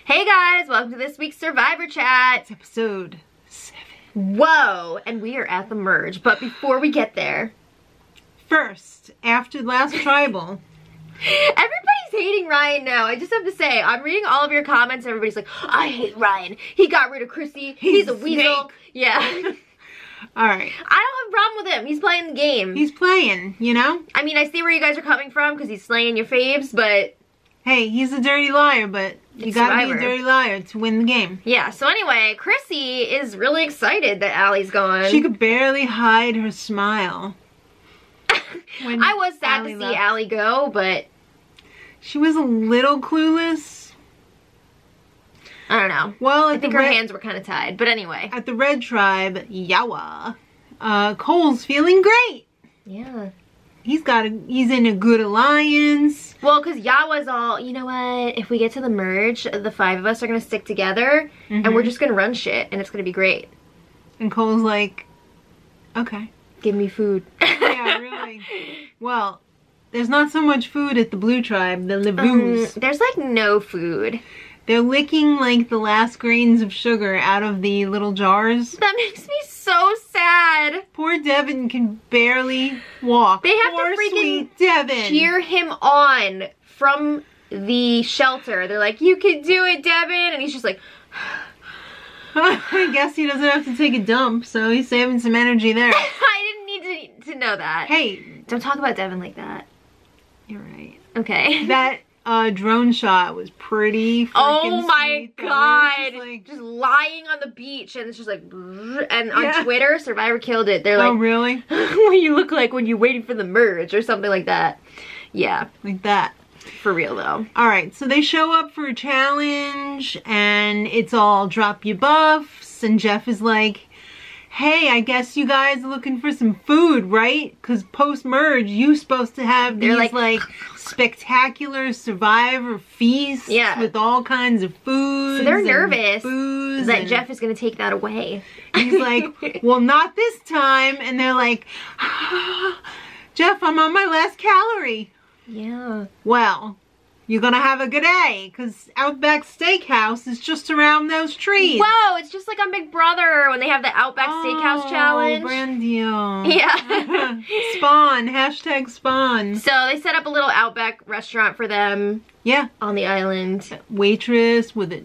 Hey guys, welcome to this week's Survivor Chat. It's episode 7. Whoa, and we are at the merge, but before we get there. First, after last tribal. Everybody's hating Ryan now. I just have to say, I'm reading all of your comments and everybody's like, I hate Ryan. He got rid of Chrissy. He's a weasel. Yeah. Alright. I don't have a problem with him. He's playing the game. He's playing, you know? I mean, I see where you guys are coming from because he's slaying your faves, but... Hey, he's a dirty liar, but you gotta be a dirty liar to win the game. Yeah, so anyway, Chrissy is really excited that Allie's gone. She could barely hide her smile. I was sad to see Allie go, but... She was a little clueless. I don't know. Well, I think her hands were kind of tied, but anyway. At the red tribe, Yawa, Cole's feeling great. Yeah. He's in a good alliance. Well, because Yawa's all, you know what, if we get to the merge, the 5 of us are going to stick together, and we're just going to run shit, and it's going to be great. And Cole's like, okay. Give me food. Yeah, really. Well, there's not so much food at the blue tribe, the Levoos. There's like no food. They're licking like the last grains of sugar out of the little jars. That makes me so sad. Poor Devin can barely walk. They have Poor to freaking sweet Devin. cheer him on from the shelter. They're like, you can do it, Devin. And he's just like... I guess he doesn't have to take a dump, so he's saving some energy there. I didn't need to know that. Hey. Don't talk about Devin like that. You're right. Okay. That drone shot was pretty freaking Oh my sweet, god. Just lying on the beach and it's just like, and on Twitter, Survivor killed it. They're like, oh really? What do you look like when you're waiting for the merge or something like that. Yeah. Like that. For real though. Alright, so they show up for a challenge and it's all drop your buffs and Jeff is like, hey, I guess you guys are looking for some food, right? Because post-merge, you're supposed to have these like spectacular Survivor feasts with all kinds of foods. So they're nervous booze that Jeff is going to take that away. He's like, well, not this time. And they're like, Jeff, I'm on my last calorie. Yeah. Well, you're gonna have a good day, because Outback Steakhouse is just around those trees. Whoa, it's just like on Big Brother when they have the Outback Steakhouse challenge. Brand deal. Yeah. Spawn, hashtag Spawn. So they set up a little Outback restaurant for them. Yeah. On the island. Waitress with a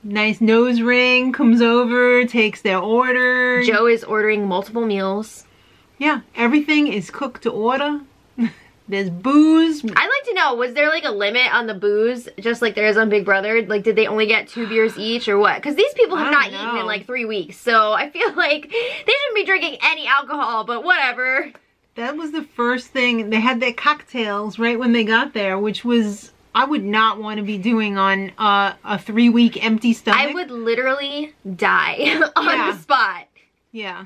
nice nose ring comes over, takes their order. Joe is ordering multiple meals. Yeah, everything is cooked to order. There's booze. I'd like to know, was there like a limit on the booze, just like there is on Big Brother? Like, did they only get 2 beers each or what? Because these people have not eaten in like 3 weeks, so I feel like they shouldn't be drinking any alcohol, but whatever. That was the first thing. They had their cocktails right when they got there, which was, I would not want to be doing on a 3-week empty stomach. I would literally die on the spot. Yeah.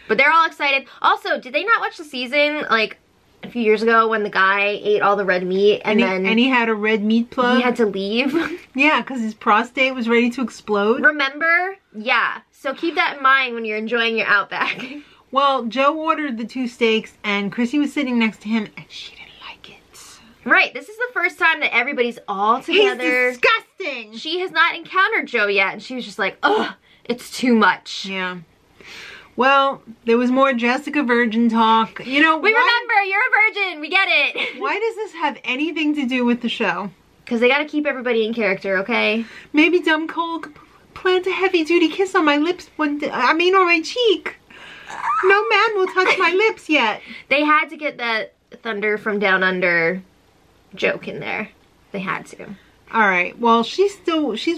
But they're all excited. Also, did they not watch the season, like, a few years ago when the guy ate all the red meat and he had a red meat plug? He had to leave. Yeah, because his prostate was ready to explode. Remember? Yeah. So keep that in mind when you're enjoying your Outback. Well, Joe ordered the 2 steaks and Chrissy was sitting next to him and she didn't like it. Right. This is the first time that everybody's all together. He's disgusting! She has not encountered Joe yet and she was just like, ugh, it's too much. Yeah. Well, there was more Jessica Virgin talk. You know, we remember, you're a virgin, we get it. Why does this have anything to do with the show? Because they gotta keep everybody in character, okay? Maybe dumb Cole could plant a heavy-duty kiss on my lips one day, on my cheek. No man will touch my lips yet. They had to get that Thunder from Down Under joke in there. They had to. Alright, well, she's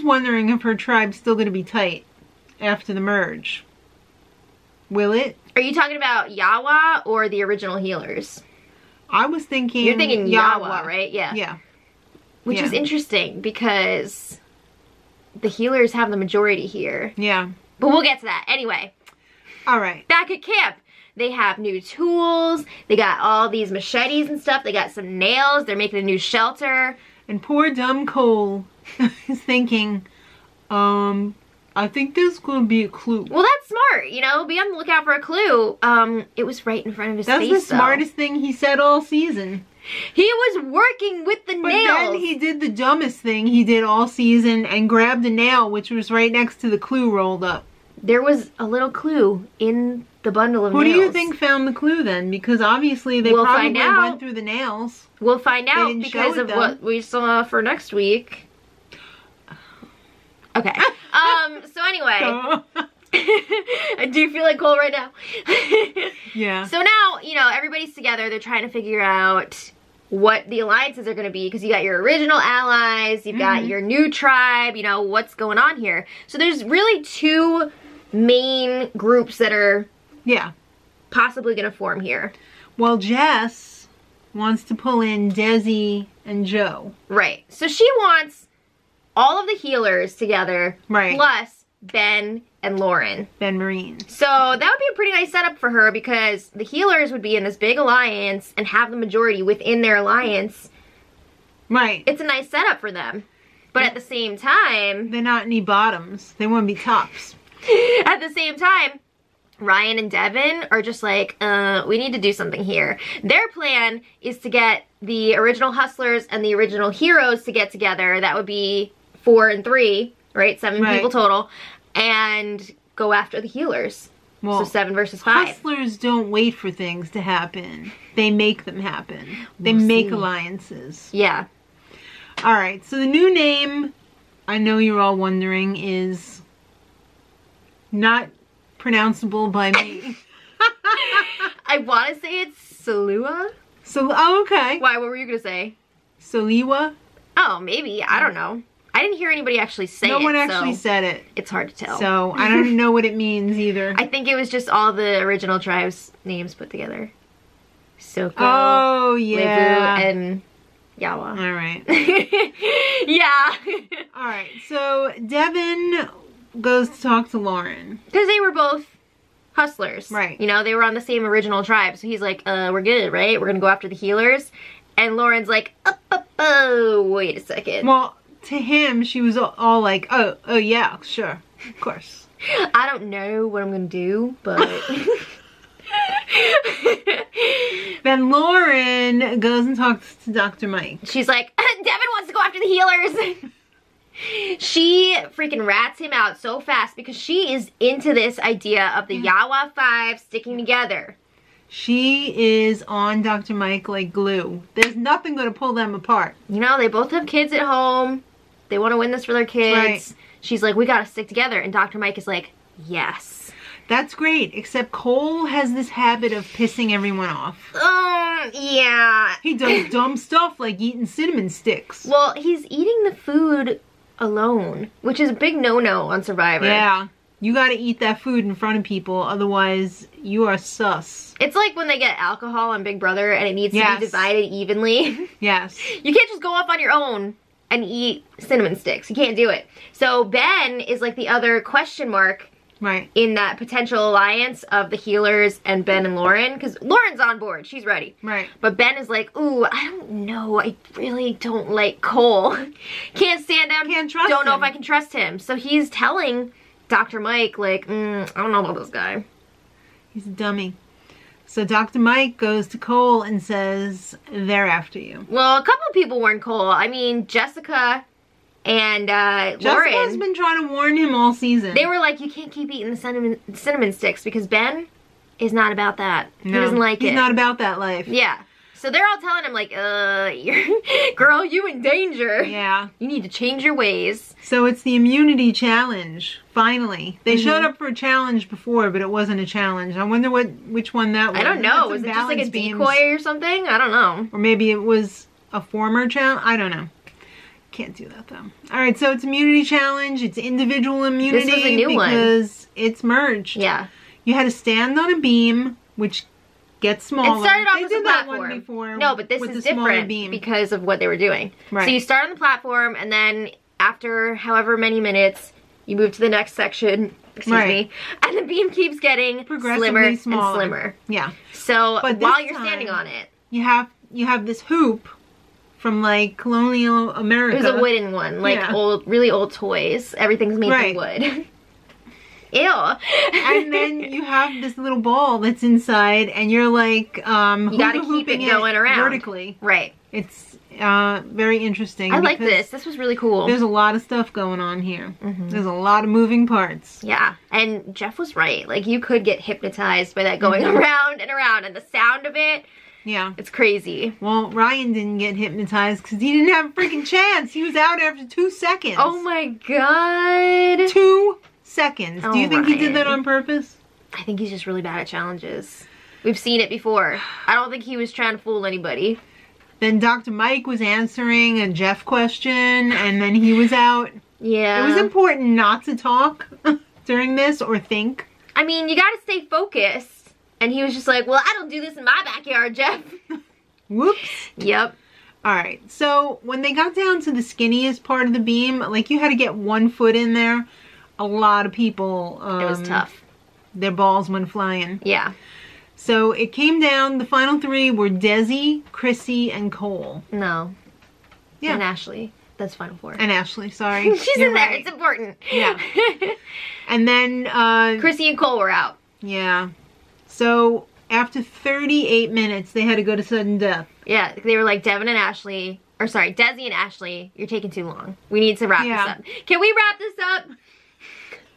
wondering if her tribe's still gonna be tight after the merge. Will it? Are you talking about Yawa or the original healers? I was thinking... You're thinking Yawa, right? Yeah. Yeah. Which is interesting because the healers have the majority here. Yeah. But we'll get to that. Anyway. Alright. Back at camp. They have new tools. They got all these machetes and stuff. They got some nails. They're making a new shelter. And poor dumb Cole is thinking, I think there's going to be a clue. Well, that's smart, you know? Be on the lookout for a clue. It was right in front of his face, That's the smartest thing he said all season. He was working with the But nails. then he did the dumbest thing he did all season and grabbed a nail, which was right next to the clue rolled up. There was a little clue in the bundle of nails. Who do you think found the clue then? Because obviously they probably went through the nails. We'll find out because of what we saw for next week. Okay. So anyway. Do you feel like Cole right now? Yeah. So now, you know, everybody's together. They're trying to figure out what the alliances are going to be, because you got your original allies, you've got your new tribe, you know, what's going on here. So there's really two main groups that are possibly going to form here. Well, Jess wants to pull in Desi and Joe. Right. So she wants all of the healers together, plus Ben and Lauren. Ben Marine. So that would be a pretty nice setup for her, because the healers would be in this big alliance and have the majority within their alliance. Right. It's a nice setup for them. But at the same time... they're not any bottoms. They want to be tops. At the same time, Ryan and Devin are just like, we need to do something here. Their plan is to get the original Hustlers and the original Heroes to get together. That would be 4 and 3, right? 7 people total. And go after the healers. Well, so 7 versus 5. Hustlers don't wait for things to happen. They make them happen. They make alliances. Yeah. Alright, so the new name, I know you're all wondering, is not pronounceable by me. I want to say it's Salua. So, oh, okay. Why? What were you going to say? Saliwa? Oh, maybe. I don't know. I didn't hear anybody actually say it. No one actually said it. It's hard to tell. So, I don't know what it means either. I think it was just all the original tribes' names put together. Soko, Levu, and Yawa. Alright. Yeah. Alright, so Devin goes to talk to Lauren. Because they were both hustlers. Right. You know, they were on the same original tribe. So he's like, we're good, right? We're going to go after the healers. And Lauren's like, wait a second. Well, to him, she was all like, oh yeah, sure, of course. I don't know what I'm going to do, but... Then Lauren goes and talks to Dr. Mike. She's like, Devin wants to go after the healers. She freaking rats him out so fast because she is into this idea of the Yawa 5 sticking together. She is on Dr. Mike like glue. There's nothing going to pull them apart. You know, they both have kids at home. They want to win this for their kids. Right. She's like, we got to stick together. And Dr. Mike is like, yes. That's great, except Cole has this habit of pissing everyone off. Yeah. He does dumb stuff like eating cinnamon sticks. Well, he's eating the food alone, which is a big no-no on Survivor. Yeah. You gotta eat that food in front of people, otherwise you are sus. It's like when they get alcohol on Big Brother and it needs to be divided evenly. Yes. You can't just go off on your own and eat cinnamon sticks. You can't do it. So Ben is like the other question mark in that potential alliance of the healers and Ben and Lauren. Because Lauren's on board. She's ready. Right. But Ben is like, ooh, I don't know. I really don't like Cole. Can't stand him. Can't trust him. Don't know if I can trust him. So he's telling Dr. Mike, like, I don't know about this guy. He's a dummy. So Dr. Mike goes to Cole and says, they're after you. Well, a couple of people warned Cole. I mean, Jessica and Lauren. Jessica's been trying to warn him all season. They were like, you can't keep eating the cinnamon sticks because Ben is not about that. No, he doesn't like it. He's not about that life. Yeah. So they're all telling him like, girl, you in danger. Yeah. You need to change your ways. So it's the immunity challenge, finally. They showed up for a challenge before, but it wasn't a challenge. I wonder which one that was. I don't know. Was it just like a decoy or something? I don't know. Or maybe it was a former challenge. I don't know. Can't do that though. Alright, so it's immunity challenge. It's individual immunity. This was a new one. Because it's merged. Yeah. You had to stand on a beam, which gets smaller. It started off as a platform. platform. One before no, but this is different because of what they were doing. Right. So you start on the platform, and then after however many minutes, you move to the next section. Excuse me. And the beam keeps getting slimmer and slimmer. Yeah. So while you're standing on it, you have this hoop from like colonial America. It was a wooden one, like really old toys. Everything's made from wood. Ew. And then you have this little ball that's inside, and you're like, you gotta keep it going around vertically. Right. It's very interesting. I like this. This was really cool. There's a lot of stuff going on here. There's a lot of moving parts. Yeah, and Jeff was right. Like, you could get hypnotized by that going around and around, and the sound of it. Yeah. It's crazy. Well, Ryan didn't get hypnotized because he didn't have a freaking chance. He was out after 2 seconds. Oh my god. 2 seconds. Oh, do you think Ryan. he did that on purpose? I think he's just really bad at challenges. We've seen it before. I don't think he was trying to fool anybody. Then Dr. Mike was answering a Jeff question, and then he was out. Yeah. It was important not to talk during this or think. I mean, you gotta stay focused. And he was just like, well, I don't do this in my backyard, Jeff. Whoops. Yep. Alright, so when they got down to the skinniest part of the beam, like you had to get 1 foot in there, a lot of people... it was tough. Their balls went flying. Yeah. So it came down, the final 3 were Desi, Chrissy, and Cole. No. Yeah. And Ashley. That's final 4. And Ashley, sorry. She's in there, it's important. Yeah. And then... Chrissy and Cole were out. Yeah. So, after 38 minutes, they had to go to sudden death. Yeah, they were like, Devin and Ashley, or sorry, Desi and Ashley, you're taking too long. We need to wrap this up. Can we wrap this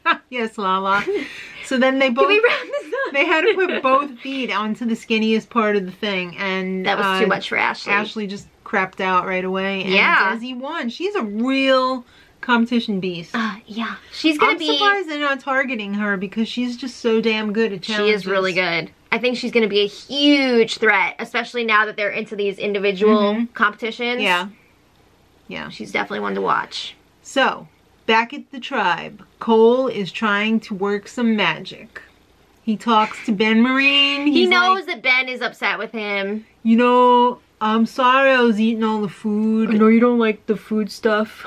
up? Yes, Lala. So then they both... Can we wrap this up? They had to put both feet onto the skinniest part of the thing, and... That was too much for Ashley. Ashley just crapped out right away, and yeah. Desi won. She's a real competition beast. Yeah. She's gonna be... I'm surprised they're not targeting her, because she's just so damn good at challenges. She is really good. I think she's gonna be a huge threat, especially now that they're into these individual competitions. Yeah. Yeah. She's definitely one to watch. So, back at the tribe, Cole is trying to work some magic. He talks to Ben Marine. He knows that Ben is upset with him. You know, I'm sorry I was eating all the food. I know you don't like the food stuff.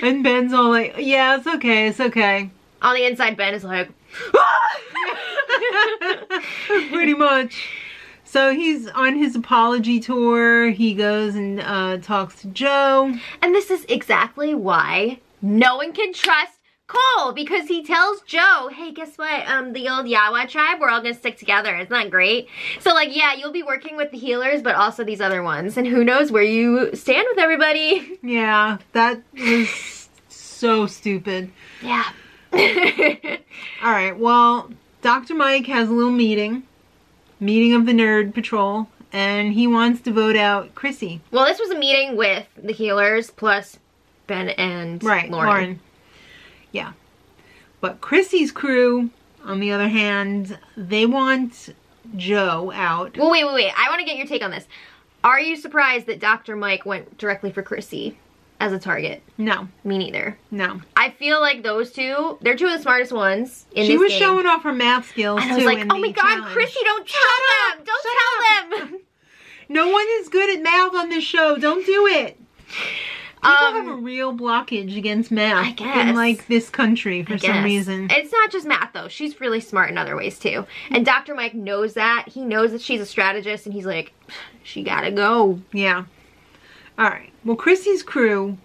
And Ben's all like, yeah, it's okay, it's okay. On the inside, Ben is like, pretty much. So he's on his apology tour. He goes and talks to Joe. And this is exactly why no one can trust Cole, because he tells Joe, hey, guess what? The old Yawa tribe, we're all gonna stick together. Isn't that great? So, like, yeah, you'll be working with the healers, but also these other ones. And who knows where you stand with everybody. Yeah, that was so stupid. Yeah. Alright, well, Dr. Mike has a little meeting of the Nerd Patrol, and he wants to vote out Chrissy. Well, this was a meeting with the healers, plus Ben and Lauren. Yeah. But Chrissy's crew, on the other hand, they want Joe out. Well, wait. I want to get your take on this. Are you surprised that Dr. Mike went directly for Chrissy as a target? No. Me neither. No. I feel like those two, they're two of the smartest ones in this game. She was game. showing off her math skills, and I was like, oh my god, Chrissy, don't tell them! Don't tell them! No one is good at math on this show. Don't do it. People have a real blockage against math, I guess, in like this country for some reason. It's not just math though. She's really smart in other ways too. And Dr. Mike knows that. He knows that she's a strategist, and he's like, she gotta go. Yeah. Alright. Well, Chrissy's crew,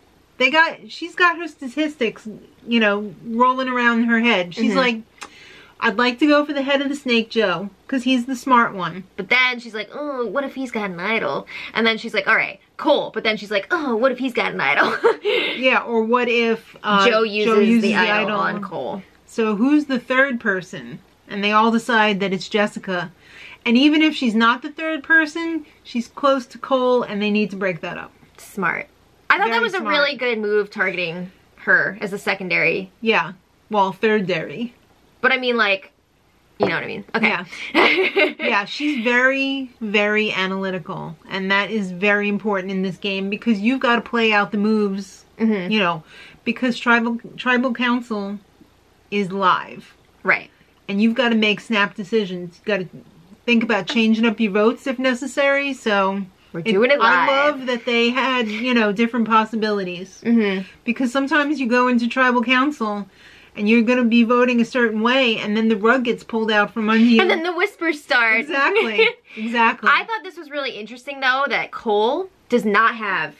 she's got her statistics, you know, rolling around her head. She's like, I'd like to go for the head of the snake, Joe, because he's the smart one. But then she's like, oh, what if he's got an idol? And then she's like, all right, Cole. But then she's like, oh, what if he's got an idol? Yeah, or what if Joe uses the idol on Cole? So who's the third person? And they all decide that it's Jessica. And even if she's not the third person, she's close to Cole, and they need to break that up. Smart. I thought Very that was smart. a really good move, targeting her as a secondary. Yeah. Well, third-dairy. But I mean, like, you know what I mean. Okay. Yeah. Yeah, she's very, very analytical. And that is very important in this game, because you've got to play out the moves, you know, because tribal council is live. Right. And you've got to make snap decisions. You've got to think about changing up your votes if necessary. So we're doing it live. I love that they had, you know, different possibilities. Because sometimes you go into tribal council and you're going to be voting a certain way, and then the rug gets pulled out from under you. And then the whispers start. Exactly. Exactly. I thought this was really interesting, though, that Cole does not have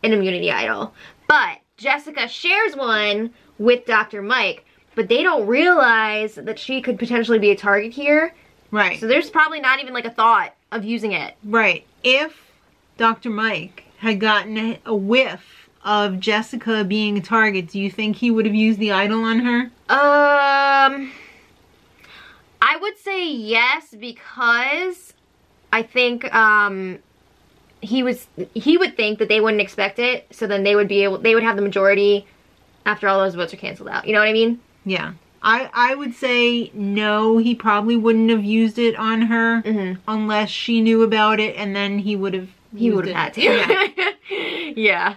an immunity idol. But Jessica shares one with Dr. Mike, but they don't realize that she could potentially be a target here. Right. So there's probably not even like a thought of using it. Right. If Dr. Mike had gotten a whiff of Jessica being a target, do you think he would have used the idol on her? I would say yes, because I think he would think that they wouldn't expect it, so then they would have the majority after all those votes are canceled out. You know what I mean? Yeah. I would say no, he probably wouldn't have used it on her unless she knew about it, and then he would have had to. Yeah. Yeah.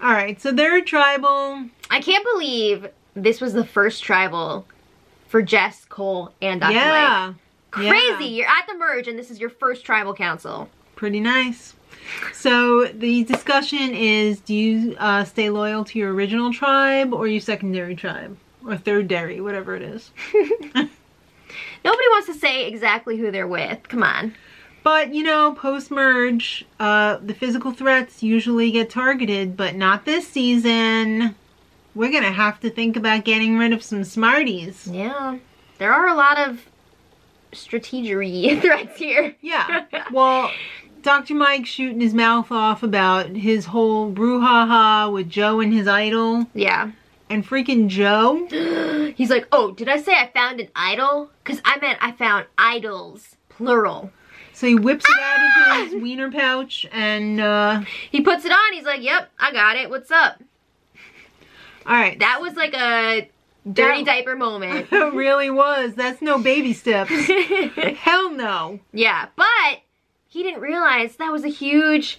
All right, so they're tribal. I can't believe this was the first tribal for Jess, Cole, and Dr. Mike. Crazy. Yeah. You're at the merge and this is your first tribal council. Pretty nice. So the discussion is, do you stay loyal to your original tribe or your secondary tribe? Or third dairy, whatever it is. Nobody wants to say exactly who they're with. Come on. But, you know, post-merge, the physical threats usually get targeted, but not this season. We're going to have to think about getting rid of some smarties. Yeah. There are a lot of strategery threats here. Yeah. Well, Dr. Mike shooting his mouth off about his whole brouhaha with Joe and his idol. Yeah. And freaking Joe. He's like, oh, did I say I found an idol? Because I meant I found idols, plural. So he whips it out of his wiener pouch and he puts it on. He's like, yep, I got it. What's up? All right. That was like a dirty diaper moment. It really was. That's no baby steps. Hell no. Yeah, but he didn't realize that was a huge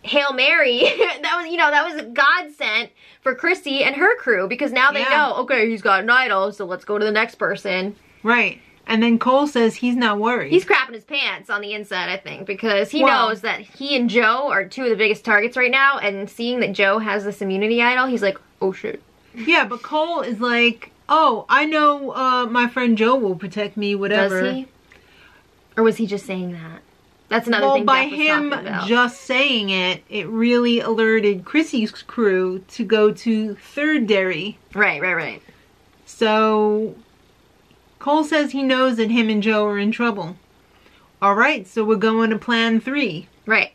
Hail Mary. that was a godsend for Chrissy and her crew, because now they know, okay, he's got an idol, so let's go to the next person. Right. And then Cole says he's not worried. He's crapping his pants on the inside, I think, because he knows that he and Joe are two of the biggest targets right now, and seeing that Joe has this immunity idol, he's like, oh shit. Yeah, but Cole is like, oh, I know my friend Joe will protect me, whatever. Does he? Or was he just saying that? That's another thing by Jeff was him talking about. just saying it, it really alerted Chrissy's crew to go to third dairy. Right. So Cole says he knows that him and Joe are in trouble. All right, so we're going to plan 3. Right.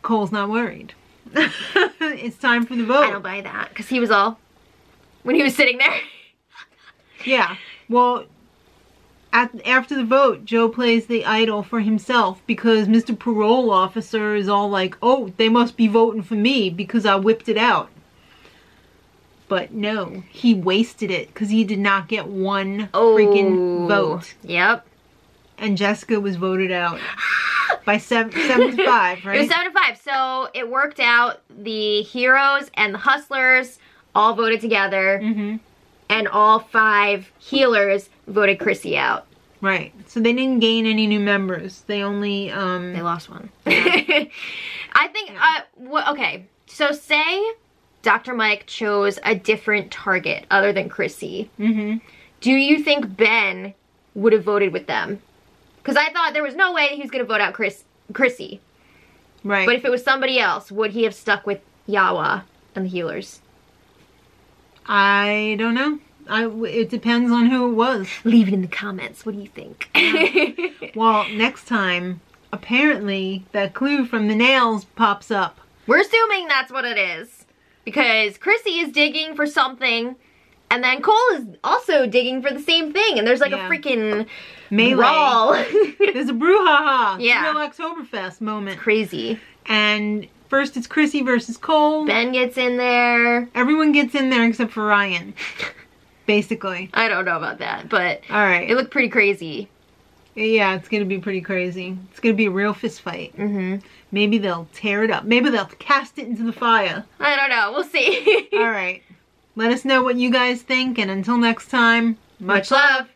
Cole's not worried. It's time for the vote. I don't buy that, because he was all, when he was sitting there. Yeah, well, after the vote, Joe plays the idol for himself because Mr. Parole Officer is all like, oh, they must be voting for me because I whipped it out. But no, he wasted it because he did not get one freaking vote. Yep. And Jessica was voted out by 7 to 5, right? It was 7 to 5. So it worked out. The heroes and the hustlers all voted together. And all 5 healers voted Chrissy out. Right. So they didn't gain any new members. They only they lost one. I think okay. So say Dr. Mike chose a different target other than Chrissy. Do you think Ben would have voted with them? Because I thought there was no way that he was going to vote out Chrissy. Right. But if it was somebody else, would he have stuck with Yawa and the healers? I don't know. It depends on who it was. Leave it in the comments. What do you think? Well, next time, apparently, that clue from the nails pops up. We're assuming that's what it is. Because Chrissy is digging for something, and then Cole is also digging for the same thing, and there's like a freaking melee. Brawl. There's a brouhaha. Yeah. Real Oktoberfest moment. Crazy. And first it's Chrissy versus Cole. Ben gets in there. Everyone gets in there except for Ryan. Basically. I don't know about that, but alright. It looked pretty crazy. Yeah, it's gonna be pretty crazy. It's gonna be a real fist fight. Maybe they'll tear it up. Maybe they'll cast it into the fire. I don't know. We'll see. Alright. Let us know what you guys think, and until next time, much love.